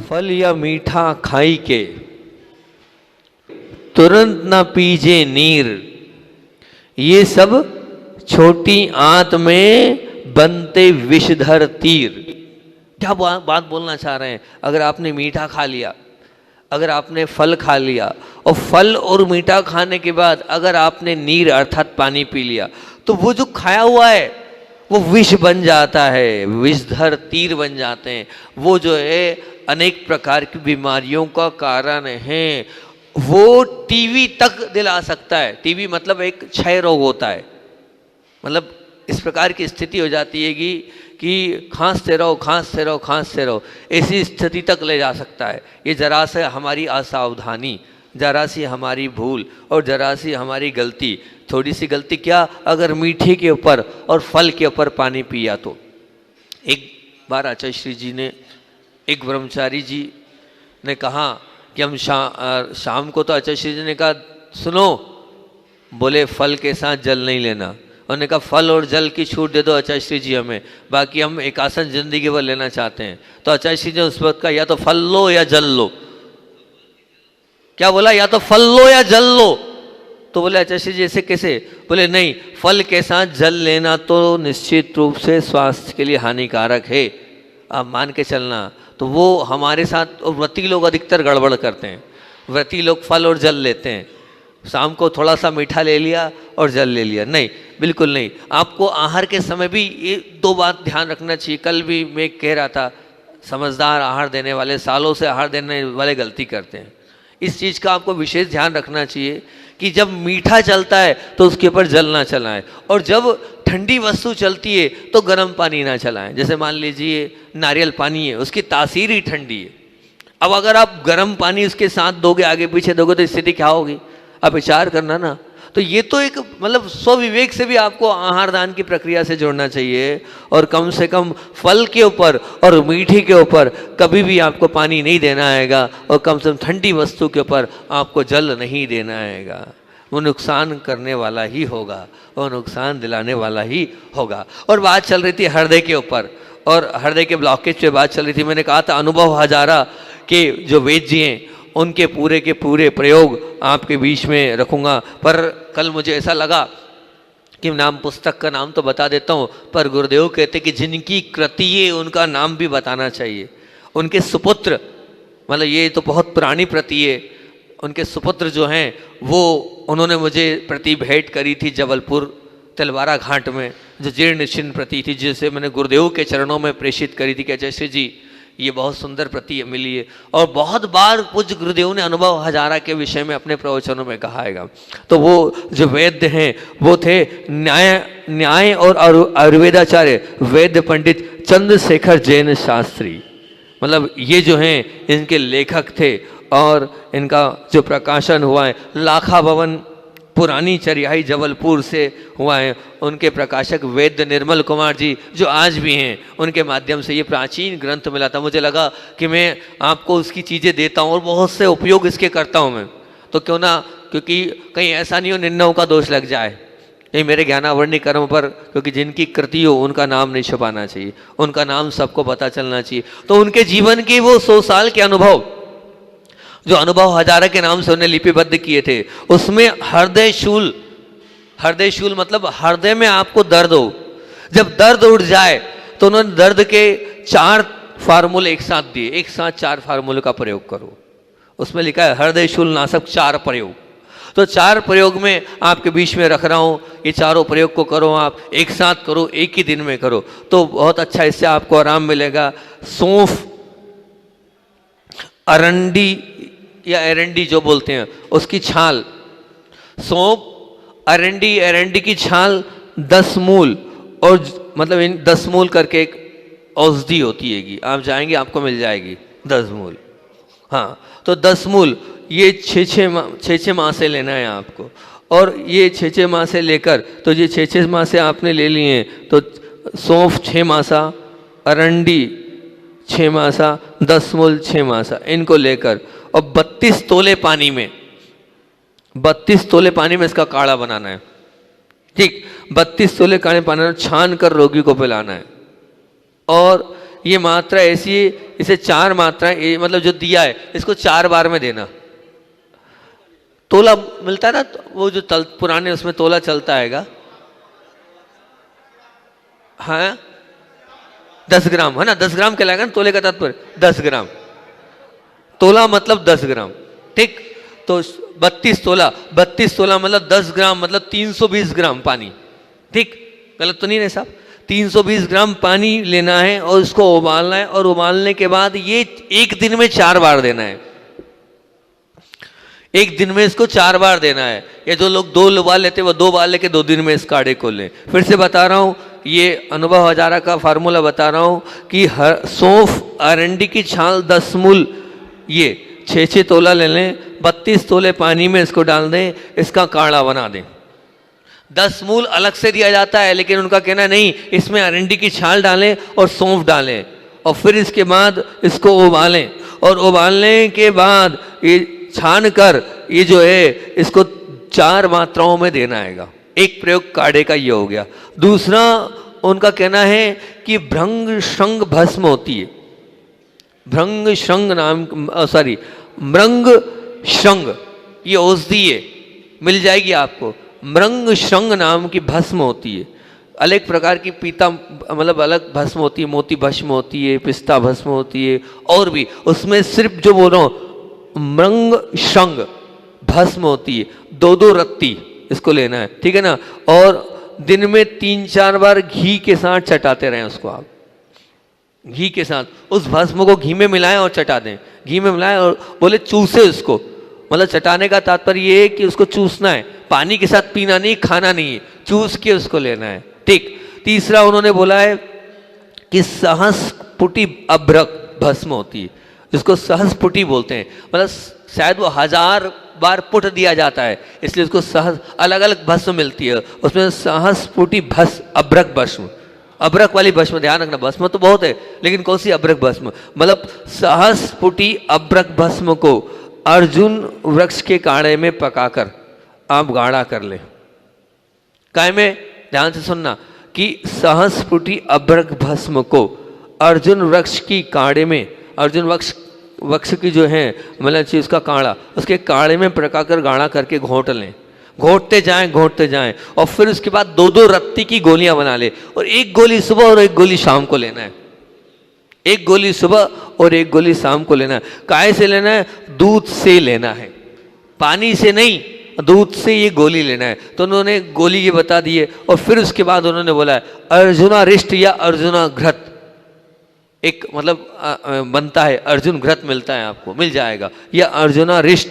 फल या मीठा खाई के तुरंत न पीजे नीर, ये सब छोटी आंत में बनते विषधर तीर। क्या बात बोलना चाह रहे हैं? अगर आपने मीठा खा लिया, अगर आपने फल खा लिया और फल और मीठा खाने के बाद अगर आपने नीर अर्थात पानी पी लिया, तो वो जो खाया हुआ है वो विष बन जाता है, विषधर तीर बन जाते हैं। वो जो है अनेक प्रकार की बीमारियों का कारण है। वो टीबी तक दिला सकता है। टीबी मतलब एक क्षय रोग होता है, मतलब इस प्रकार की स्थिति हो जाती है कि खांसते रहो खांसते रहो खांसते रहो, ऐसी स्थिति तक ले जा सकता है। ये जरा से हमारी असावधानी, जरा सी हमारी भूल और जरा सी हमारी गलती, थोड़ी सी गलती क्या, अगर मीठे के ऊपर और फल के ऊपर पानी पिया तो। एक बार आचार्य श्री जी ने, एक ब्रह्मचारी जी ने कहा कि हम शाम को, तो आचार्य श्री जी ने कहा सुनो, बोले फल के साथ जल नहीं लेना। उन्होंने कहा फल और जल की छूट दे दो आचार्य श्री जी हमें, बाकी हम एक आसन जिंदगी भर लेना चाहते हैं। तो आचार्य श्री जी ने उस वक्त कहा या तो फल लो या जल लो। क्या बोला? या तो फल लो या जल लो। तो बोले आचार्य श्री जी ऐसे कैसे? बोले नहीं, फल के साथ जल लेना तो निश्चित रूप से स्वास्थ्य के लिए हानिकारक है, आप मान के चलना। तो वो हमारे साथ व्रती लोग अधिकतर गड़बड़ करते हैं। व्रती लोग फल और जल लेते हैं, शाम को थोड़ा सा मीठा ले लिया और जल ले लिया। नहीं, बिल्कुल नहीं। आपको आहार के समय भी ये दो बात ध्यान रखना चाहिए। कल भी मैं कह रहा था, समझदार आहार देने वाले, सालों से आहार देने वाले गलती करते हैं। इस चीज़ का आपको विशेष ध्यान रखना चाहिए कि जब मीठा चलता है तो उसके ऊपर जल ना चलाएं, और जब ठंडी वस्तु चलती है तो गर्म पानी ना चलाएं। जैसे मान लीजिए नारियल पानी है, उसकी तासीर ही ठंडी है। अब अगर आप गर्म पानी उसके साथ दोगे, आगे पीछे दोगे, तो स्थिति क्या होगी? आप विचार करना ना। तो ये तो एक मतलब स्वविवेक से भी आपको आहार दान की प्रक्रिया से जोड़ना चाहिए, और कम से कम फल के ऊपर और मीठे के ऊपर कभी भी आपको पानी नहीं देना आएगा, और कम से कम ठंडी वस्तु के ऊपर आपको जल नहीं देना आएगा। वो नुकसान करने वाला ही होगा, वो नुकसान दिलाने वाला ही होगा। और बात चल रही थी हृदय के ऊपर, और हृदय के ब्लॉकेज पे बात चल रही थी। मैंने कहा था अनुभव हजारा के जो वैद्य जी हैं उनके पूरे के पूरे प्रयोग आपके बीच में रखूँगा। पर कल मुझे ऐसा लगा कि नाम, पुस्तक का नाम तो बता देता हूँ, पर गुरुदेव कहते कि जिनकी कृति है उनका नाम भी बताना चाहिए। उनके सुपुत्र, मतलब ये तो बहुत पुरानी प्रति है, उनके सुपुत्र जो हैं वो, उन्होंने मुझे प्रति भेंट करी थी जबलपुर तलवारा घाट में, जो जीर्ण शीर्ण प्रति थी, जिसे मैंने गुरुदेव के चरणों में प्रेषित करी थी कि जैसे जी ये बहुत सुंदर प्रति मिली है। और बहुत बार पूज्य गुरुदेव ने अनुभव हजारा के विषय में अपने प्रवचनों में कहा है। तो वो जो वैद्य हैं वो थे न्याय और आयुर्वेदाचार्य वैद्य पंडित चंद्रशेखर जैन शास्त्री। मतलब ये जो हैं इनके लेखक थे, और इनका जो प्रकाशन हुआ है लाखा भवन पुरानी चरियाई जबलपुर से हुआ है। उनके प्रकाशक वैद्य निर्मल कुमार जी जो आज भी हैं, उनके माध्यम से ये प्राचीन ग्रंथ मिला था। मुझे लगा कि मैं आपको उसकी चीज़ें देता हूँ और बहुत से उपयोग इसके करता हूँ मैं, तो क्यों ना, क्योंकि कहीं ऐसा नहीं हो निन्नों का दोष लग जाए ये मेरे ज्ञानावर्णी कर्म पर, क्योंकि जिनकी कृति हो उनका नाम नहीं छुपाना चाहिए, उनका नाम सबको पता चलना चाहिए। तो उनके जीवन के वो 100 साल के अनुभव, जो अनुभव हजारा के नाम से उन्हें लिपिबद्ध किए थे, उसमें हृदय शूल मतलब हृदय में आपको दर्द हो, जब दर्द उठ जाए तो उन्होंने दर्द के 4 फार्मूले एक साथ दिए, एक साथ 4 फार्मूले का प्रयोग करो। उसमें लिखा है हृदय शूल नाशक 4 प्रयोग। तो 4 प्रयोग में आपके बीच में रख रहा हूँ, ये चारों प्रयोग को करो, आप एक साथ करो, एक ही दिन में करो, तो बहुत अच्छा, इससे आपको आराम मिलेगा। सौंफ, अरंडी या एरंडी जो बोलते हैं, उसकी छाल, सौंफ, अरंडी की छाल 10 मूल, और मतलब इन 10 मूल करके एक औषधि होती हैगी, आप जाएंगे आपको मिल जाएगी 10 मूल। हाँ, तो 10 मूल ये 6 माह से लेना है आपको, और ये 6 माह से लेकर, तो ये 6 माह से आपने ले लिए, तो सौंफ 6 मासा, अरंडी 6 मासा, 10 मूल 6 मासा, इनको लेकर और 32 तोले पानी में, 32 तोले पानी में इसका काढ़ा बनाना है। ठीक, 32 तोले काढ़े पानी छान कर रोगी को पिलाना है। और ये मात्रा ऐसी है इसे 4 मात्राएं, मतलब जो दिया है इसको 4 बार में देना। तोला मिलता है ना, वो जो पुराने उसमें तोला चलता हैगा, हाँ 10 ग्राम है ना, 10 ग्राम कहलाएगा ना तोले का तात्पर्य, 10 ग्राम तोला मतलब 10 ग्राम, ठीक। तो 32 तोला, 32 तोला मतलब 10 ग्राम मतलब 320 ग्राम पानी, ठीक, गलत तो नहीं है साहब। 320 ग्राम पानी लेना है और उसको उबालना है, और उबालने के बाद ये एक दिन में 4 बार देना है, एक दिन में इसको 4 बार देना है। ये जो लोग 2 उबाल लेते वो 2 उबाल लेके 2 दिन में इस काढ़े को लें। फिर से बता रहा हूँ, ये अनुभव हजारा का फार्मूला बता रहा हूँ कि हर सौंफ अरंडी की छाल 10 मूल, ये 6-6 तोला ले लें, 32 तोले पानी में इसको डाल दें, इसका काढ़ा बना दें। 10 मूल अलग से दिया जाता है, लेकिन उनका कहना नहीं, इसमें अरंडी की छाल डालें और सौंफ डालें, और फिर इसके बाद इसको उबालें, और उबालने के बाद ये छान कर ये जो है इसको 4 मात्राओं में देना है। एक प्रयोग काढ़े का ये हो गया। दूसरा उनका कहना है कि भृंग श्रृंग भस्म होती है, भृंग श्रृंग नाम, सॉरी मृंग श्रृंग, ये औषधि है, मिल जाएगी आपको। मृंग श्रृंग नाम की भस्म होती है, अलग प्रकार की पीता मतलब अलग भस्म होती है, मोती भस्म होती है, पिस्ता भस्म होती है, और भी उसमें सिर्फ जो बोल रहा हूँ मृंग श्रृंग भस्म होती है, 2-2 रत्ती इसको लेना है, ठीक है ना। और दिन में 3-4 बार घी के साथ चटाते रहें उसको, आप घी के साथ उस भस्म को घी में मिलाएं और चटा दें, घी में मिलाएं और बोले चूसे उसको, मतलब चटाने का तात्पर्य ये है कि उसको चूसना है, पानी के साथ पीना नहीं, खाना नहीं है, चूस के उसको लेना है, ठीक। तीसरा उन्होंने बोला है कि सहस्पुटी अभ्रक भस्म होती है, जिसको सहस्पुटी बोलते हैं, मतलब शायद वो 1000 बार पुट दिया जाता है, इसलिए उसको सहस, अलग अलग भस्म मिलती है, उसमें सहस्पुटी भस्म अभ्रक भस्म, अभ्रक वाली भस्म, ध्यान रखना, भस्म तो बहुत है लेकिन कौन सी अभ्रक भस्म, मतलब सहस्पुटी अभ्रक भस्म को अर्जुन वृक्ष के काढ़े में पकाकर आप गाढ़ा कर ले। काय में, ध्यान से सुनना, कि सहस्पुटी अभ्रक भस्म को अर्जुन वृक्ष की काढ़े में, अर्जुन वृक्ष की जो है मतलब चीज का काढ़ा, उसके काढ़े में पकाकर गाढ़ा करके घोंट लें, घोंटते जाएं, और फिर उसके बाद 2-2 रत्ती की गोलियां बना ले, और एक गोली सुबह और एक गोली शाम को लेना है, एक गोली सुबह और एक गोली शाम को लेना है। काय से लेना है? दूध से लेना है, पानी से नहीं, दूध से ये गोली लेना है। तो उन्होंने गोली ये बता दी है, और फिर उसके बाद उन्होंने बोला है अर्जुना रिष्ट या अर्जुना घृत, एक मतलब बनता है, अर्जुन घृत मिलता है आपको, मिल जाएगा, या अर्जुना रिष्ट,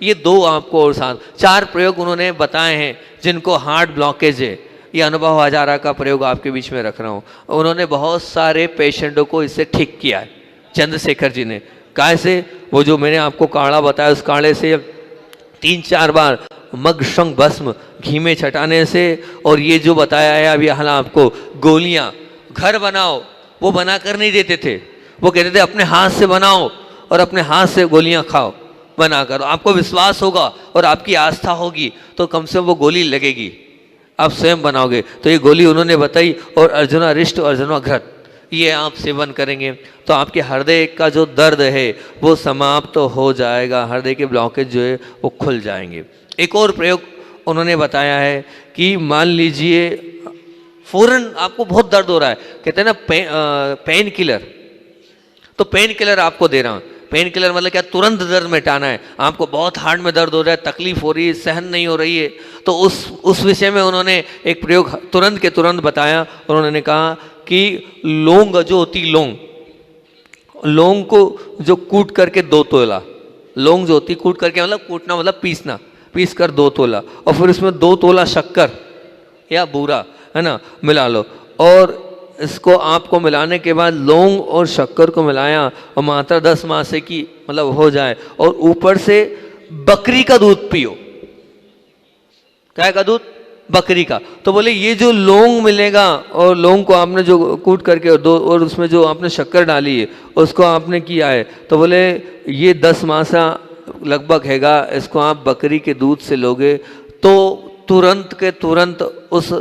ये 2 आपको और साथ 4 प्रयोग उन्होंने बताए हैं जिनको हार्ट ब्लॉकेज है। ये अनुभव हजारा का प्रयोग आपके बीच में रख रहा हूँ। उन्होंने बहुत सारे पेशेंटों को इससे ठीक किया है, चंद्रशेखर जी ने। काय से? वो जो मैंने आपको काढ़ा बताया, उस काढ़े से 3-4 बार मग शंख भस्म घी में छटाने से, और ये जो बताया है अभी हाल आपको, गोलियां घर बनाओ, वो बनाकर नहीं देते थे, वो कहते थे अपने हाथ से बनाओ और अपने हाथ से गोलियां खाओ बनाकर, आपको विश्वास होगा और आपकी आस्था होगी तो कम से कम वो गोली लगेगी, आप स्वयं बनाओगे। तो ये गोली उन्होंने बताई, और अर्जुना रिष्ट और अर्जुना घृत, ये आप सेवन करेंगे तो आपके हृदय का जो दर्द है वो समाप्त तो हो जाएगा, हृदय के ब्लॉकेज जो है वो खुल जाएंगे। एक और प्रयोग उन्होंने बताया है कि मान लीजिए फौरन आपको बहुत दर्द हो रहा है, कहते हैं ना पेन किलर, तो पेन किलर आपको दे रहा हूँ। पेन किलर मतलब क्या? तुरंत दर्द मिटाना है, आपको बहुत हार्ट में दर्द हो रहा है, तकलीफ हो रही है, सहन नहीं हो रही है, तो उस विषय में उन्होंने एक प्रयोग तुरंत के तुरंत बताया। उन्होंने कहा कि लौंग जो होती, लौंग को जो कूट करके 2 तोला, लौंग जो होती कूट करके, मतलब कूटना मतलब पीसना, पीस कर 2 तोला, और फिर उसमें 2 तोला शक्कर या बूरा है ना मिला लो, और इसको आपको मिलाने के बाद लौंग और शक्कर को मिलाया और मात्रा 10 मासे की मतलब हो जाए, और ऊपर से बकरी का दूध पियो। क्या का दूध? बकरी का। तो बोले ये जो लौंग मिलेगा, और लौंग को आपने जो कूट करके और उसमें जो आपने शक्कर डाली है उसको आपने किया है, तो बोले ये 10 मासा लगभग हैगा, इसको आप बकरी के दूध से लोगे तो तुरंत के तुरंत उस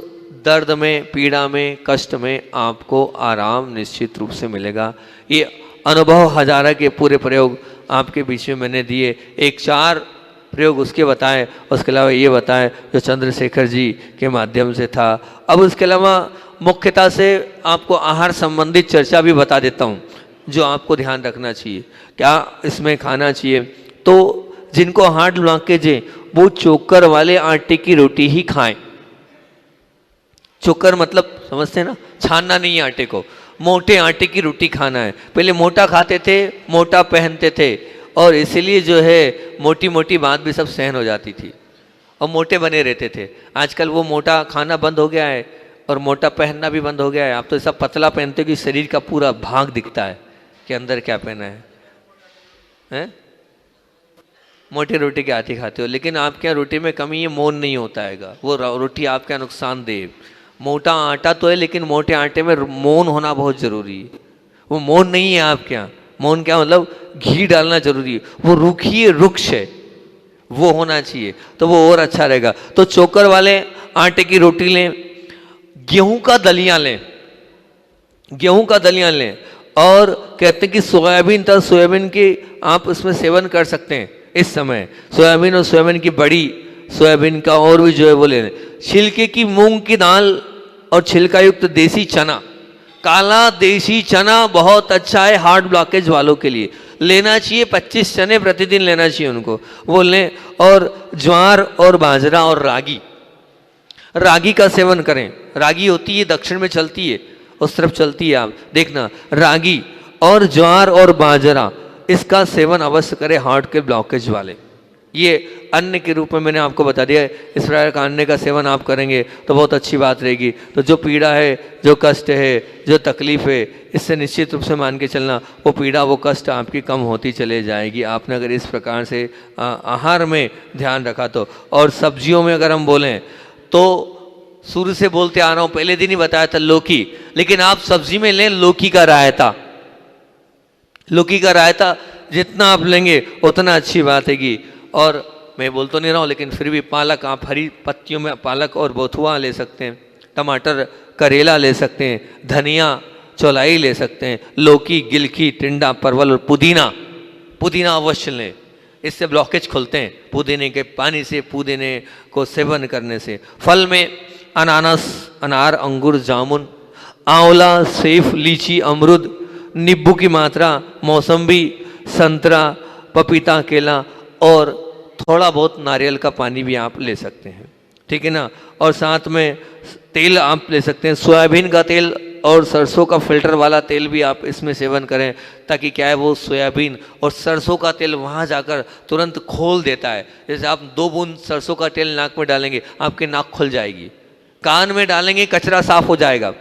दर्द में, पीड़ा में, कष्ट में आपको आराम निश्चित रूप से मिलेगा। ये अनुभव हजारा के पूरे प्रयोग आपके बीच में मैंने दिए। एक 4 प्रयोग उसके बताएं, उसके अलावा ये बताएं जो चंद्रशेखर जी के माध्यम से था। अब उसके अलावा मुख्यतः से आपको आहार संबंधित चर्चा भी बता देता हूँ जो आपको ध्यान रखना चाहिए, क्या इसमें खाना चाहिए। तो जिनको हार्ट ब्लॉकेज है वो चोकर वाले आटे की रोटी ही खाएं। चोकर मतलब समझते हैं ना, छानना नहीं है आटे को, मोटे आटे की रोटी खाना है। पहले मोटा खाते थे, मोटा पहनते थे, और इसीलिए जो है मोटी मोटी बात भी सब सहन हो जाती थी और मोटे बने रहते थे। आजकल वो मोटा खाना बंद हो गया है और मोटा पहनना भी बंद हो गया है। आप तो सब पतला पहनते हो कि शरीर का पूरा भाग दिखता है कि अंदर क्या पहना है, हैं? मोटी रोटी के आटे खाते हो, लेकिन आपके यहाँ रोटी में कमी है, मोन नहीं होता है, वो रोटी आपके यहाँ नुकसान दे। मोटा आटा तो है लेकिन मोटे आटे में मोन होना बहुत ज़रूरी है। वो मोन नहीं है आपके यहाँ। मोन क्या मतलब, घी डालना जरूरी है। वो रूखी वृक्ष है, वो होना चाहिए तो वो और अच्छा रहेगा। तो चोकर वाले आटे की रोटी लें, गेहूं का दलिया लें, गेहूं का दलिया लें। और कहते हैं कि सोयाबीन था, सोयाबीन की आप उसमें सेवन कर सकते हैं इस समय। सोयाबीन और सोयाबीन की बड़ी, सोयाबीन का और भी जो है वो ले लें। छिलके की मूंग की दाल और छिलका युक्त देसी चना, काला देसी चना बहुत अच्छा है हार्ट ब्लॉकेज वालों के लिए, लेना चाहिए। 25 चने प्रतिदिन लेना चाहिए उनको, वो लें। और ज्वार और बाजरा और रागी, रागी का सेवन करें। रागी होती है दक्षिण में चलती है, उस तरफ चलती है, आप देखना। रागी और ज्वार और बाजरा इसका सेवन अवश्य करें हार्ट के ब्लॉकेज वाले। ये अन्न के रूप में मैंने आपको बता दिया है। इस प्रकार का अन्न का सेवन आप करेंगे तो बहुत अच्छी बात रहेगी। तो जो पीड़ा है, जो कष्ट है, जो तकलीफ है, इससे निश्चित रूप से मान के चलना वो पीड़ा, वो कष्ट आपकी कम होती चले जाएगी, आपने अगर इस प्रकार से आहार में ध्यान रखा तो। और सब्जियों में अगर हम बोलें तो शुरू से बोलते आ रहा हूँ, पहले दिन ही बताया था लौकी, लेकिन आप सब्जी में लें लौकी का रायता। लौकी का रायता जितना आप लेंगे उतना अच्छी बात हैगी। और मैं बोल तो नहीं रहा हूँ लेकिन फिर भी पालक, आप हरी पत्तियों में पालक और बथुआ ले सकते हैं, टमाटर, करेला ले सकते हैं, धनिया, चौलाई ले सकते हैं, लौकी, गिलकी, टिंडा, परवल और पुदीना। पुदीना अवश्य लें, इससे ब्लॉकेज खुलते हैं पुदीने के पानी से, पुदीने को सेवन करने से। फल में अनानास, अनार, अंगूर, जामुन, आंवला, सेब, लीची, अमरूद, नींबू की मात्रा, मौसम्बी, संतरा, पपीता, केला और थोड़ा बहुत नारियल का पानी भी आप ले सकते हैं, ठीक है ना। और साथ में तेल आप ले सकते हैं, सोयाबीन का तेल और सरसों का फिल्टर वाला तेल भी आप इसमें सेवन करें, ताकि क्या है वो सोयाबीन और सरसों का तेल वहाँ जाकर तुरंत खोल देता है। जैसे आप 2 बूंद सरसों का तेल नाक में डालेंगे, आपकी नाक खुल जाएगी। कान में डालेंगे, कचरा साफ हो जाएगा।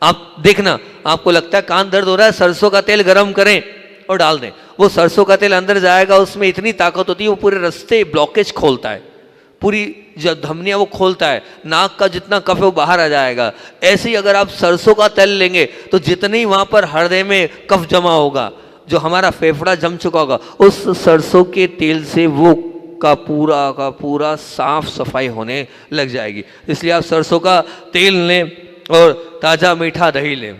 आप देखना, आपको लगता है कान दर्द हो रहा है, सरसों का तेल गर्म करें और डाल दें, वो सरसों का तेल अंदर जाएगा, उसमें इतनी ताकत होती है, वो पूरे रास्ते ब्लॉकेज खोलता है, पूरी जो धमनियाँ वो खोलता है, नाक का जितना कफ है वो बाहर आ जाएगा। ऐसे ही अगर आप सरसों का तेल लेंगे तो जितनी वहाँ पर हृदय में कफ जमा होगा, जो हमारा फेफड़ा जम चुका होगा, उस सरसों के तेल से वो का पूरा साफ सफाई होने लग जाएगी। इसलिए आप सरसों का तेल लें और ताज़ा मीठा दही लें।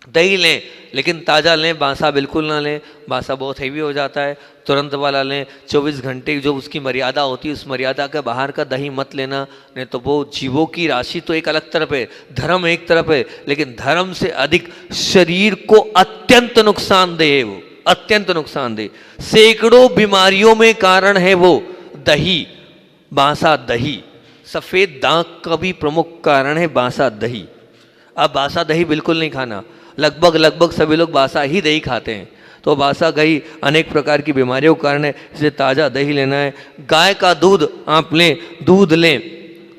दही लें लेकिन ताज़ा लें, बासा बिल्कुल ना लें, बासा बहुत हेवी हो जाता है। तुरंत वाला लें, 24 घंटे जो उसकी मर्यादा होती है उस मर्यादा के बाहर का दही मत लेना, नहीं तो वो जीवों की राशि तो एक अलग तरफ है, धर्म एक तरफ है, लेकिन धर्म से अधिक शरीर को अत्यंत नुकसानदेह है, वो अत्यंत नुकसानदेह, सैकड़ों बीमारियों में कारण है वो दही, बासा दही। सफ़ेद दाग का भी प्रमुख कारण है बासा दही। अब बासा दही बिल्कुल नहीं खाना, लगभग सभी लोग बासा ही दही खाते हैं, तो बासा दही अनेक प्रकार की बीमारियों के कारण है, इसलिए ताज़ा दही लेना है। गाय का दूध आप लें, दूध लें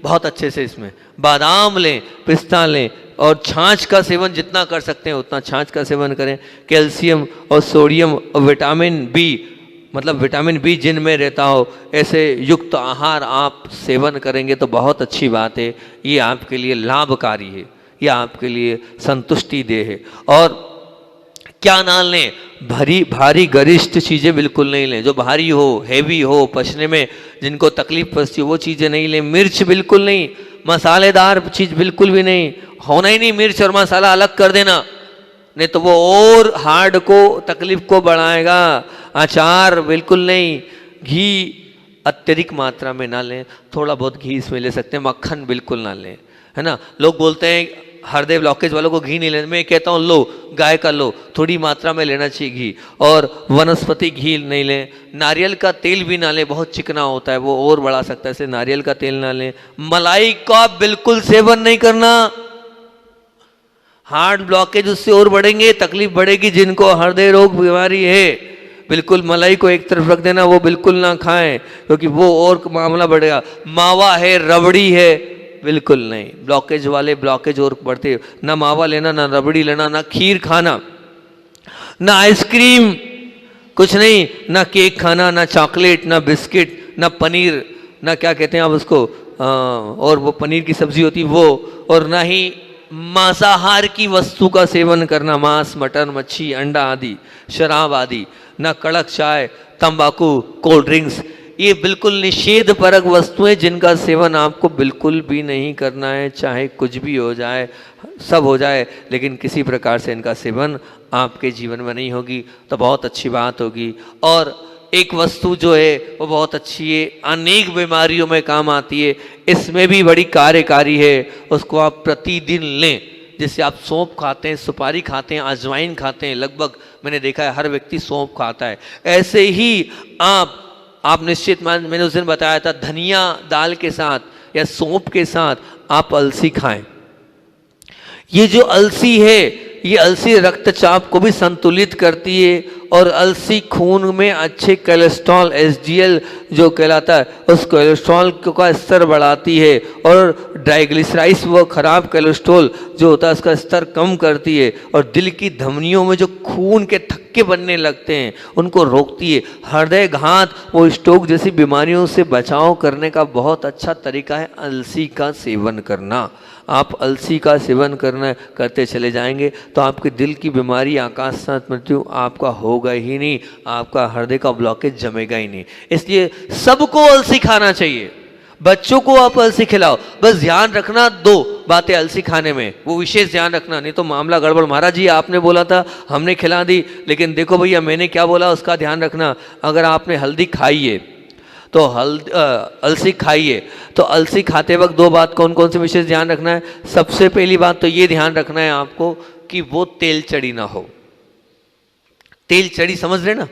बहुत अच्छे से, इसमें बादाम लें, पिस्ता लें और छाछ का सेवन जितना कर सकते हैं उतना छाछ का सेवन करें। कैल्शियम और सोडियम और विटामिन बी, मतलब विटामिन बी जिनमें रहता हो, ऐसे युक्त आहार आप सेवन करेंगे तो बहुत अच्छी बात है, ये आपके लिए लाभकारी है, ये आपके लिए संतुष्टि दे है। और क्या ना लें, भारी गरिष्ठ चीज़ें बिल्कुल नहीं लें, जो भारी हो, हैवी हो, पचने में जिनको तकलीफ पड़ती हो वो चीज़ें नहीं लें। मिर्च बिल्कुल नहीं, मसालेदार चीज़ बिल्कुल भी नहीं, होना ही नहीं, मिर्च और मसाला अलग कर देना, नहीं तो वो और हार्ड को तकलीफ को बढ़ाएगा। अचार बिल्कुल नहीं, घी अत्यधिक मात्रा में ना लें, थोड़ा बहुत घी इसमें ले सकते हैं, मक्खन बिल्कुल ना लें, है ना। लोग बोलते हैं हृदय ब्लॉकेज वालों को घी नहीं लेना, मैं कहता हूँ लो, गाय का लो, थोड़ी मात्रा में लेना चाहिए घी, और वनस्पति घी नहीं लें। नारियल का तेल भी ना लें, बहुत चिकना होता है, वो और बढ़ा सकता है, इसलिए नारियल का तेल ना लें। मलाई का बिल्कुल सेवन नहीं करना, हार्ट ब्लॉकेज उससे और बढ़ेंगे, तकलीफ बढ़ेगी। जिनको हृदय रोग बीमारी है, बिल्कुल मलाई को एक तरफ रख देना, वो बिल्कुल ना खाएं, क्योंकि वो और मामला बढ़ेगा। मावा है, रबड़ी है, बिल्कुल नहीं, ब्लॉकेज वाले ब्लॉकेज और बढ़ते। ना मावा लेना, ना रबड़ी लेना, ना खीर खाना, ना आइसक्रीम, कुछ नहीं, ना केक खाना, ना चॉकलेट, ना बिस्किट, ना पनीर, ना क्या कहते हैं आप उसको, और वो पनीर की सब्जी होती वो, और ना ही मांसाहार की वस्तु का सेवन करना, मांस, मटन, मच्छी, अंडा आदि, शराब आदि, ना कड़क चाय, तंबाकू, कोल्ड ड्रिंक्स, ये बिल्कुल निषेध परक वस्तुएं जिनका सेवन आपको बिल्कुल भी नहीं करना है। चाहे कुछ भी हो जाए, सब हो जाए, लेकिन किसी प्रकार से इनका सेवन आपके जीवन में नहीं होगी तो बहुत अच्छी बात होगी। और एक वस्तु जो है वो बहुत अच्छी है, अनेक बीमारियों में काम आती है, इसमें भी बड़ी कार्यकारी है, उसको आप प्रतिदिन लें। जैसे आप सौंफ खाते हैं, सुपारी खाते हैं, अजवाइन खाते हैं, लगभग मैंने देखा है हर व्यक्ति सौंफ खाता है, ऐसे ही आप निश्चित मैंने उस दिन बताया था, धनिया दाल के साथ या सौंफ के साथ आप अलसी खाएं। ये जो अलसी है, ये अलसी रक्तचाप को भी संतुलित करती है, और अलसी खून में अच्छे कोलेस्ट्रॉल एचडीएल जो कहलाता है उस कोलेस्ट्रॉल का स्तर बढ़ाती है, और ट्राइग्लिसराइड्स वो खराब कोलेस्ट्रॉल जो होता है उसका स्तर कम करती है, और दिल की धमनियों में जो खून के थक्के बनने लगते हैं उनको रोकती है। हृदय घात वो स्ट्रोक जैसी बीमारियों से बचाव करने का बहुत अच्छा तरीका है अलसी का सेवन करना। आप अलसी का सेवन करते चले जाएंगे तो आपके दिल की बीमारी आकाश साथ मृत्यु आपका होगा ही नहीं, आपका हृदय का ब्लॉकेज जमेगा ही नहीं। इसलिए सबको अलसी खाना चाहिए। बच्चों को आप अलसी खिलाओ, बस ध्यान रखना दो बातें अलसी खाने में, वो विशेष ध्यान रखना, नहीं तो मामला गड़बड़। महाराज जी आपने बोला था, हमने खिला दी, लेकिन देखो भैया मैंने क्या बोला उसका ध्यान रखना। अगर आपने हल्दी खाई है तो अलसी खाइए, तो अलसी खाते वक्त दो बात कौन कौन से विशेष ध्यान रखना है। सबसे पहली बात तो ये ध्यान रखना है आपको कि वो तेल चढ़ी ना हो। तेल चढ़ी समझ रहे ना,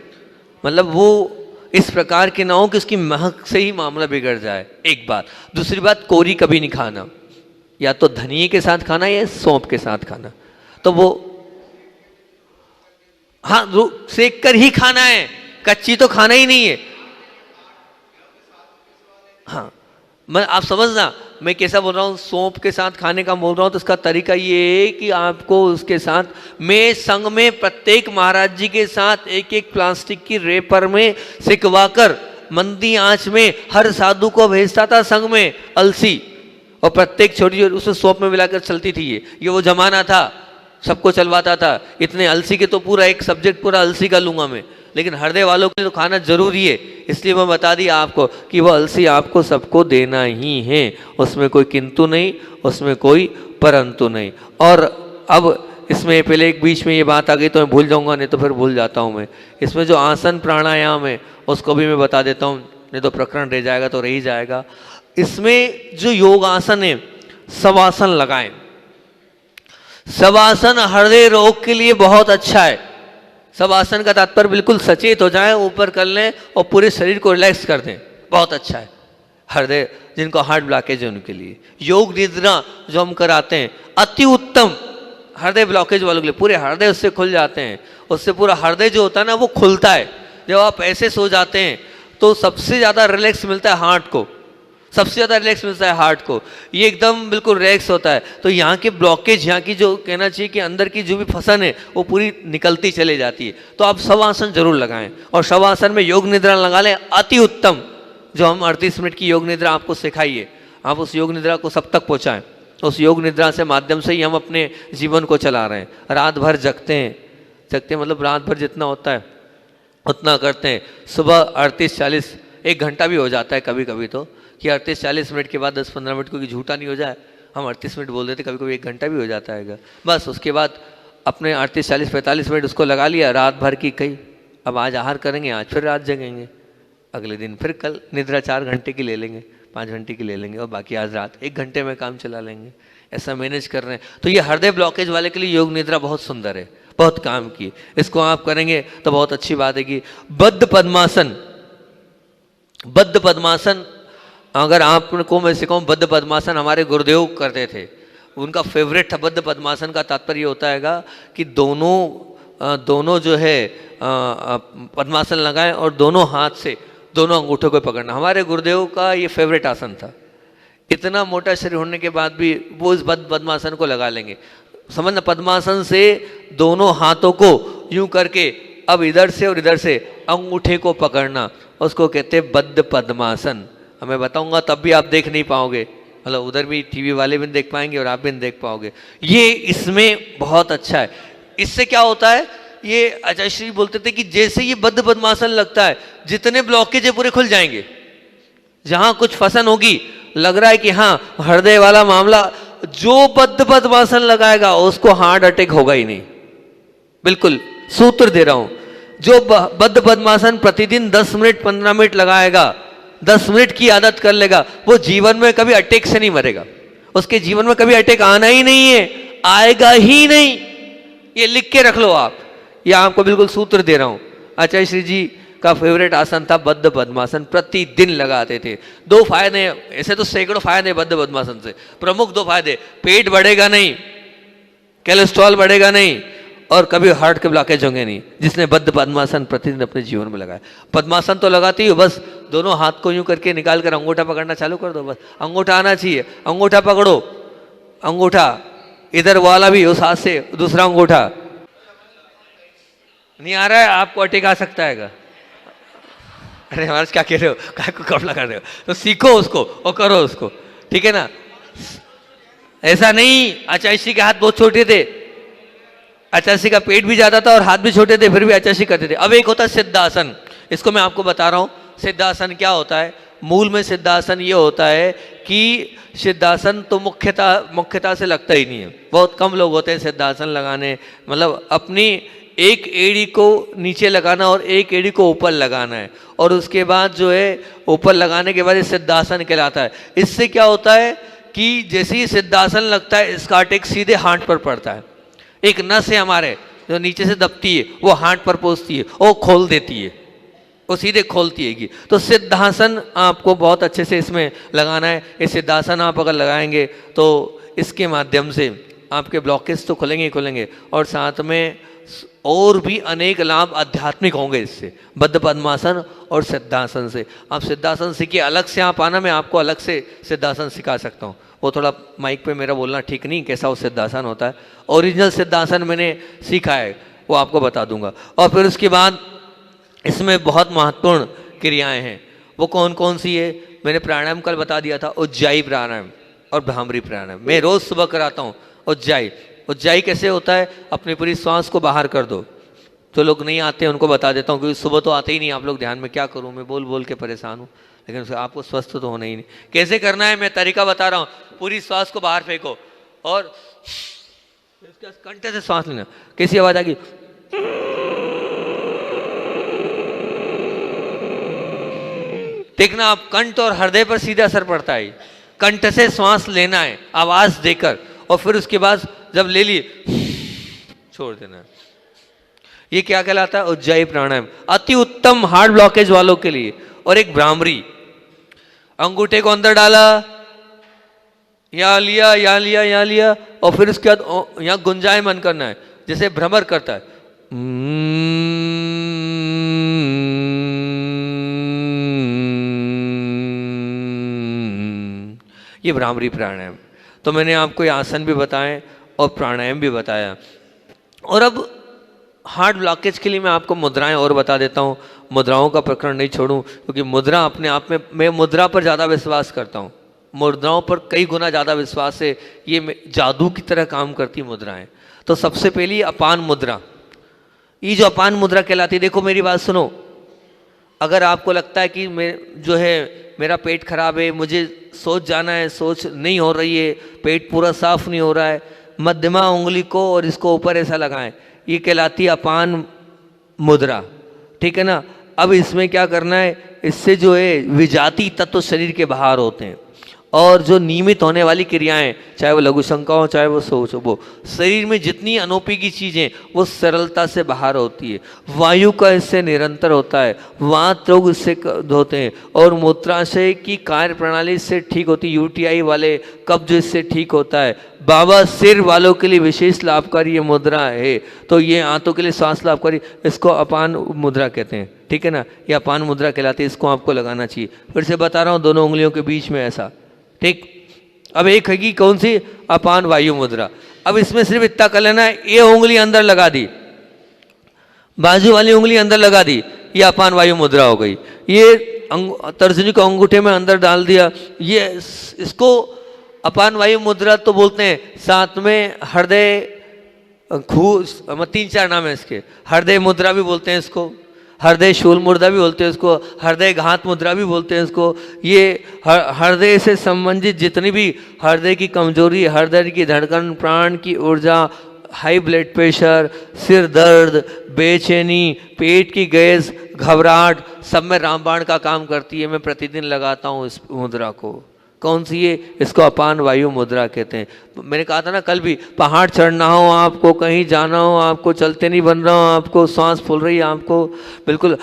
मतलब वो इस प्रकार की ना हो कि उसकी महक से ही मामला बिगड़ जाए, एक बात। दूसरी बात, कोरी कभी नहीं खाना, या तो धनिये के साथ खाना या सौंफ के साथ खाना, तो वो हाँ सेक कर ही खाना है, कच्ची तो खाना ही नहीं है। हाँ मैं आप समझना मैं कैसा बोल रहा हूँ, सौंफ के साथ खाने का बोल रहा हूँ, तो इसका तरीका ये है कि आपको उसके साथ मैं संग में प्रत्येक महाराज जी के साथ एक एक प्लास्टिक की रेपर में सिकवाकर मंदी आंच में हर साधु को भेजता था संग में अलसी, और प्रत्येक छोटी उसमें सौंफ में मिलाकर चलती थी। ये वो जमाना था, सबको चलवाता था। इतने अलसी के तो पूरा एक सब्जेक्ट पूरा अलसी का लूंगा मैं, लेकिन हृदय वालों के लिए तो खाना जरूरी है, इसलिए मैं बता दिया आपको कि वो अलसी आपको सबको देना ही है, उसमें कोई किंतु नहीं, उसमें कोई परंतु नहीं। और अब इसमें पहले एक बीच में ये बात आ गई तो मैं भूल जाऊंगा, नहीं तो फिर भूल जाता हूँ मैं। इसमें जो आसन प्राणायाम है उसको भी मैं बता देता हूँ, नहीं तो प्रकरण रह जाएगा तो रह ही जाएगा। इसमें जो योग आसन है, शवासन लगाएं। शवासन हृदय रोग के लिए बहुत अच्छा है। शवासन का तात्पर्य बिल्कुल सचेत हो जाए, ऊपर कर लें और पूरे शरीर को रिलैक्स कर दें, बहुत अच्छा है हृदय, जिनको हार्ट ब्लॉकेज है उनके लिए। योग निद्रा जो हम कराते हैं अति उत्तम, हृदय ब्लॉकेज वालों के लिए पूरे हृदय उससे खुल जाते हैं, उससे पूरा हृदय जो होता है ना वो खुलता है। जब आप ऐसे सो जाते हैं तो सबसे ज़्यादा रिलैक्स मिलता है हार्ट को, सबसे ज़्यादा रिलैक्स मिलता है हार्ट को, ये एकदम बिल्कुल रिलैक्स होता है। तो यहाँ के ब्लॉकेज, यहाँ की जो कहना चाहिए कि अंदर की जो भी फसन है वो पूरी निकलती चली जाती है। तो आप शवासन जरूर लगाएं, और शवासन में योग निद्रा लगा लें, अति उत्तम। जो हम 38 मिनट की योग निद्रा आपको सिखाइए, आप उस योग निद्रा को सब तक पहुँचाएँ। उस योग निद्रा से माध्यम से ही हम अपने जीवन को चला रहे हैं। रात भर जगते हैं मतलब रात भर जितना होता है उतना करते हैं। सुबह 38-40 1 घंटा भी हो जाता है कभी कभी, तो कि 38-40 मिनट के बाद 10-15 मिनट, क्योंकि झूठा नहीं हो जाए, हम 38 मिनट बोल देते, कभी कभी 1 घंटा भी हो जाता है। बस उसके बाद अपने 38 40 45 मिनट उसको लगा लिया, रात भर की कई, अब आज आहार करेंगे, आज फिर रात जगेंगे, अगले दिन फिर कल निद्रा 4 घंटे की ले लेंगे, 5 घंटे की ले लेंगे, और बाकी आज रात 1 घंटे में काम चला लेंगे, ऐसा मैनेज कर रहे हैं। तो ये हृदय ब्लॉकेज वाले के लिए योग निद्रा बहुत सुंदर है, बहुत काम की। इसको आप करेंगे तो बहुत अच्छी बात है कि बद्ध पद्मासन, बद्ध पद्मासन अगर आपको मैं सिखाऊं, बद्ध पद्मासन हमारे गुरुदेव करते थे, उनका फेवरेट था। बद्ध पद्मासन का तात्पर्य होता है कि दोनों जो है पद्मासन लगाएं और दोनों हाथ से दोनों अंगूठों को पकड़ना। हमारे गुरुदेव का ये फेवरेट आसन था। इतना मोटा शरीर होने के बाद भी वो इस बद्ध पद्मासन को लगा लेंगे। समझना, पद्मासन से दोनों हाथों को यूं करके अब इधर से और इधर से अंगूठे को पकड़ना, उसको कहते हैं बद्ध पद्मासन। मैं बताऊंगा तब भी आप देख नहीं पाओगे, मतलब उधर भी टीवी वाले भी नहीं देख पाएंगे और आप भी नहीं देख पाओगे। ये इसमें बहुत अच्छा है। इससे क्या होता है, ये आचार्य श्री बोलते थे कि जैसे ये बद्ध पद्मासन लगता है, जितने ब्लॉकेज है पूरे खुल जाएंगे। जहां कुछ फसन होगी, लग रहा है कि हाँ हृदय वाला मामला, जो बद्ध पद्मासन लगाएगा उसको हार्ट अटैक होगा ही नहीं। बिल्कुल सूत्र दे रहा हूं, जो बद्ध पद्मासन प्रतिदिन 10 मिनट 15 मिनट लगाएगा, 10 मिनट की आदत कर लेगा, वो जीवन में कभी अटैक से नहीं मरेगा। उसके जीवन में कभी अटैक आना ही नहीं है, आएगा ही नहीं। ये लिख के रख लो आप, ये आपको बिल्कुल सूत्र दे रहा हूं। आचार्य श्री जी का फेवरेट आसन था बद्ध पद्मासन, प्रतिदिन लगाते थे। 2 फायदे, ऐसे तो सैकड़ों फायदे बद्ध पद्मासन से, प्रमुख 2 फायदे, पेट बढ़ेगा नहीं, कोलेस्ट्रॉल बढ़ेगा नहीं, और कभी हार्ट के ब्लॉकेज होंगे नहीं, जिसने बद्ध पद्मासन प्रतिदिन अपने जीवन में लगाया। पद्मासन तो लगाती हो, बस दोनों हाथ को यूं करके निकाल कर अंगूठा पकड़ना चालू कर दो, बस अंगूठा आना चाहिए। अंगूठा पकड़ो, अंगूठा इधर वाला भी, उस हाथ से दूसरा अंगूठा। नहीं आ रहा है आपको, अटैक आ सकता है। अरे हमारे क्या कह रहे हो, काय को कपड़ा कर रहे हो, तो सीखो उसको और करो उसको, ठीक है ना। ऐसा नहीं, आचार्य श्री के हाथ बहुत छोटे थे, आचार्य श्री का पेट भी ज्यादा था और हाथ भी छोटे थे, फिर भी आचार्य श्री करते थे। अब एक होता है सिद्धासन, इसको मैं आपको बता रहा हूं। सिद्धासन क्या होता है, मूल में सिद्धासन ये होता है कि सिद्धासन तो मुख्यता से लगता ही नहीं है। बहुत कम लोग होते हैं सिद्धासन लगाने, मतलब अपनी एक एड़ी को नीचे लगाना और एक एड़ी को ऊपर लगाना है, और उसके बाद जो है ऊपर लगाने के बाद ये सिद्धासन कहलाता है। इससे क्या होता है कि जैसे ही सिद्धासन लगता है, इसका अटैक सीधे हार्ट पर पड़ता है। एक नस है हमारे जो नीचे से दबती है, वो हार्ट पर पहुंचती है, वो खोल देती है, वो सीधे खोलती है। तो सिद्धासन आपको बहुत अच्छे से इसमें लगाना है। ये सिद्धासन आप अगर लगाएंगे तो इसके माध्यम से आपके ब्लॉकेज तो खुलेंगे ही खुलेंगे, और साथ में और भी अनेक लाभ आध्यात्मिक होंगे इससे, बद्ध पद्मासन और सिद्धासन से। आप सिद्धासन सीखिए, अलग से आप आना, मैं आपको अलग से सिद्धासन सिखा सकता हूँ। वो थोड़ा माइक पे मेरा बोलना ठीक नहीं, कैसा वो सिद्धासन होता है। ओरिजिनल सिद्धासन मैंने सीखा है, वो आपको बता दूंगा। और फिर उसके बाद इसमें बहुत महत्वपूर्ण क्रियाएं हैं। वो कौन कौन सी है, मैंने प्राणायाम कल बता दिया था, उज्जाई प्राणायाम और भ्रामरी प्राणायाम मैं रोज सुबह कराता हूँ। उज्जाई, उज्जाई कैसे होता है, अपनी पूरी श्वास को बाहर कर दो। जो लोग नहीं आते उनको बता देता हूँ, क्योंकि सुबह तो आते ही नहीं आप लोग ध्यान में, क्या करूँ मैं बोल बोल के परेशान हूँ, लेकिन आपको स्वस्थ तो होना ही नहीं। कैसे करना है मैं तरीका बता रहा हूँ। पूरी श्वास को बाहर फेंको और कंठे से श्वास लेना। कैसी आवाज आएगी, देखना आप, कंठ और हृदय पर सीधा असर पड़ता है। कंठ से श्वास लेना है आवाज देकर, और फिर उसके बाद जब ले लिए छोड़ देना। ये क्या कहलाता है, उज्जाई प्राणायाम, अति उत्तम हार्ट ब्लॉकेज वालों के लिए। और एक भ्रामरी, अंगूठे को अंदर डाला, यहाँ लिया, यहाँ लिया, यहाँ लिया, और फिर उसके बाद यहाँ गुंजायमान करना है, जैसे भ्रमर करता है। ये भ्रामरी प्राणायाम। तो मैंने आपको ये आसन भी बताए और प्राणायाम भी बताया। और अब हार्ट ब्लॉकेज के लिए मैं आपको मुद्राएं और बता देता हूँ। मुद्राओं का प्रकरण नहीं छोड़ूं, क्योंकि मुद्रा अपने आप में, मैं मुद्रा पर ज़्यादा विश्वास करता हूँ। मुद्राओं पर कई गुना ज़्यादा विश्वास है, ये जादू की तरह काम करती मुद्राएं। तो सबसे पहली अपान मुद्रा, ये जो अपान मुद्रा कहलाती है, देखो मेरी बात सुनो। अगर आपको लगता है कि जो है मेरा पेट खराब है, मुझे सोच जाना है, सोच नहीं हो रही है, पेट पूरा साफ नहीं हो रहा है, मध्यमा उंगली को और इसको ऊपर ऐसा लगाएं, ये कहलाती है अपान मुद्रा, ठीक है ना। अब इसमें क्या करना है, इससे जो है विजाती तत्व शरीर के बाहर होते हैं और जो नियमित होने वाली क्रियाएं, चाहे वो लघु शंका हो चाहे वो सोच हो, वो शरीर में जितनी अनोपयोगी चीज़ें वो सरलता से बाहर होती है। वायु का इससे निरंतर होता है, वात रोग इससे होते हैं और मूत्राशय की कार्य प्रणाली इससे ठीक होती है। यूटीआई वाले कब्ज इससे ठीक होता है। बाबा सिर वालों के लिए विशेष लाभकारी ये मुद्रा है। तो ये आंतों के लिए स्वास्थ्य लाभकारी, इसको अपान मुद्रा कहते हैं, ठीक है ना। ये अपान मुद्रा कहलाती है, इसको आपको लगाना चाहिए। फिर से बता रहा हूँ, दोनों उंगलियों के बीच में ऐसा, ठीक। अब एक है कि कौन सी, अपान वायु मुद्रा। अब इसमें सिर्फ इतना कर लेना है, ये उंगली अंदर लगा दी, बाजू वाली उंगली अंदर लगा दी, ये अपान वायु मुद्रा हो गई। ये तर्जनी को अंगूठे में अंदर डाल दिया, ये इसको अपान वायु मुद्रा तो बोलते हैं। साथ में हृदय तीन चार नाम है इसके, हृदय मुद्रा भी बोलते हैं इसको, हृदय शूल मुद्रा भी बोलते हैं इसको, हृदय घात मुद्रा भी बोलते हैं इसको। ये हृदय से संबंधित जितनी भी हृदय की कमजोरी, हृदय की धड़कन, प्राण की ऊर्जा, हाई ब्लड प्रेशर, सिर दर्द, बेचैनी, पेट की गैस, घबराहट, सब में रामबाण का काम करती है। मैं प्रतिदिन लगाता हूँ इस मुद्रा को। कौन सी है, इसको अपान वायु मुद्रा कहते हैं। मैंने कहा था ना कल भी, पहाड़ चढ़ना हो आपको, कहीं जाना हो आपको, चलते नहीं बन रहा हो आपको, सांस फूल रही है आपको, बिल्कुल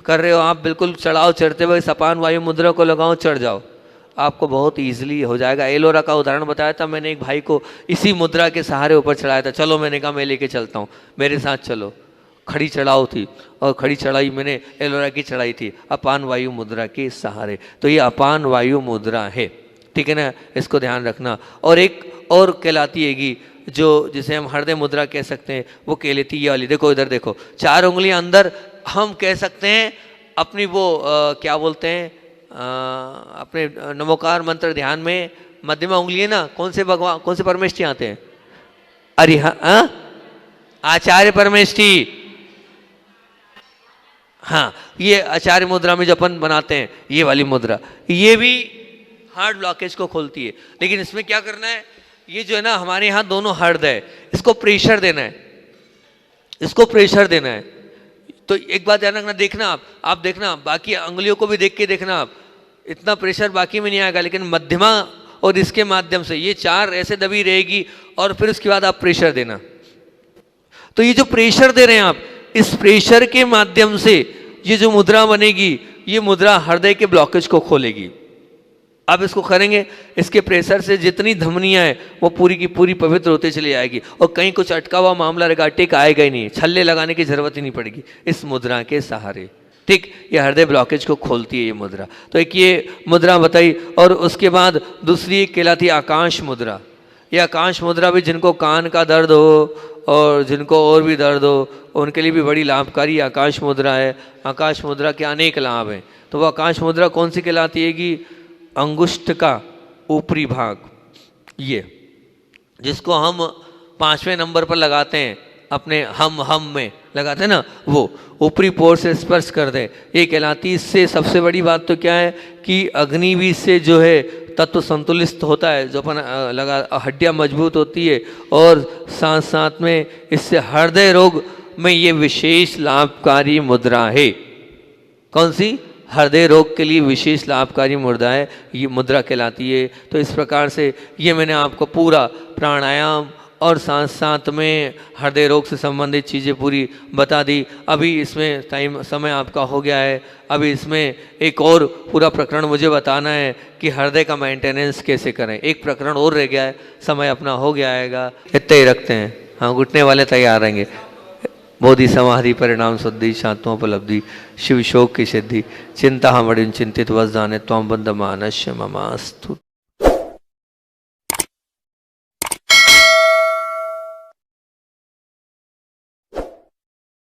कर रहे हो आप, बिल्कुल चढ़ाओ, चढ़ते हुए इस अपान वायु मुद्रा को लगाओ, चढ़ जाओ, आपको बहुत ईजिली हो जाएगा। एलोरा का उदाहरण बताया था मैंने, एक भाई को इसी मुद्रा के सहारे ऊपर चढ़ाया था। चलो, मैंने कहा मैं लेके चलता हूँ, मेरे साथ चलो। खड़ी चढ़ाओ थी और खड़ी चढ़ाई मैंने एलोरा की चढ़ाई थी अपान वायु मुद्रा के सहारे। तो ये अपान वायु मुद्रा है, ठीक है ना, इसको ध्यान रखना। और एक और कहलाती हैगी जो जिसे हम हृदय मुद्रा कह सकते हैं, वो कहलाती ये वाली, देखो इधर देखो, चार उंगलियां अंदर, हम कह सकते हैं अपनी वो क्या बोलते हैं, अपने नमोकार मंत्र ध्यान में मध्यमा उंगली है ना, कौन से भगवान, कौन से परमेष्ठी आते हैं, अरे हाँ, आचार्य परमेष्ठी। हाँ, ये आचार्य मुद्रा में जो अपन बनाते हैं ये वाली मुद्रा, ये भी हार्ट ब्लॉकेज को खोलती है। लेकिन इसमें क्या करना है, ये जो है ना हमारे यहाँ दोनों हृदय है, इसको प्रेशर देना है, इसको प्रेशर देना है। तो एक बात ध्यान रखना, देखना आप देखना, बाकी अंगुलियों को भी देख के देखना आप, इतना प्रेशर बाकी में नहीं आएगा, लेकिन मध्यमा और इसके माध्यम से ये चार ऐसे दबी रहेगी और फिर उसके बाद आप प्रेशर देना। तो ये जो प्रेशर दे रहे हैं आप, इस प्रेशर के माध्यम से ये जो मुद्रा बनेगी, ये मुद्रा हृदय के ब्लॉकेज को खोलेगी। आप इसको करेंगे, इसके प्रेशर से जितनी धमनियां हैं वो पूरी की पूरी पवित्र होते चली जाएगी और कहीं कुछ अटका हुआ मामला रहेगा, टेक आएगा ही नहीं, छल्ले लगाने की जरूरत ही नहीं पड़ेगी इस मुद्रा के सहारे, ठीक। ये हृदय ब्लॉकेज को खोलती है ये मुद्रा। तो एक ये मुद्रा बताई, और उसके बाद दूसरी एक कहलाती है आकाश मुद्रा। ये आकाश मुद्रा भी जिनको कान का दर्द हो और जिनको और भी दर्द हो उनके लिए भी बड़ी लाभकारी आकाश मुद्रा है। आकाश मुद्रा के अनेक लाभ हैं। तो वो आकाश मुद्रा कौन सी कहलाती है कि अंगुष्ठ का ऊपरी भाग, ये जिसको हम 5वें नंबर पर लगाते हैं, अपने हम में लगाते हैं ना, वो ऊपरी पोर से स्पर्श कर दे, ये कहलाती। इससे सबसे बड़ी बात तो क्या है कि अग्नि भी से जो है तत्व संतुलित होता है, जो अपन लगा, हड्डियाँ मजबूत होती है, और साथ साथ में इससे हृदय रोग में ये विशेष लाभकारी मुद्रा है। कौन सी, हृदय रोग के लिए विशेष लाभकारी मुद्रा है, ये मुद्रा कहलाती है। तो इस प्रकार से ये मैंने आपको पूरा प्राणायाम और साथ साथ में हृदय रोग से संबंधित चीज़ें पूरी बता दी। अभी इसमें टाइम समय आपका हो गया है, अभी इसमें एक और पूरा प्रकरण मुझे बताना है कि हृदय का मेंटेनेंस कैसे करें। एक प्रकरण और रह गया है, समय अपना हो गया आएगा, इतने ही रखते हैं। हाँ, घुटने वाले तैयार रहेंगे। बोधि समाधि परिणाम शुद्धि शांतोपलब्धि शिव शोक की सिद्धि चिंता हम चिंतित वस जाने त्वं बंद मानस्य ममास्तु।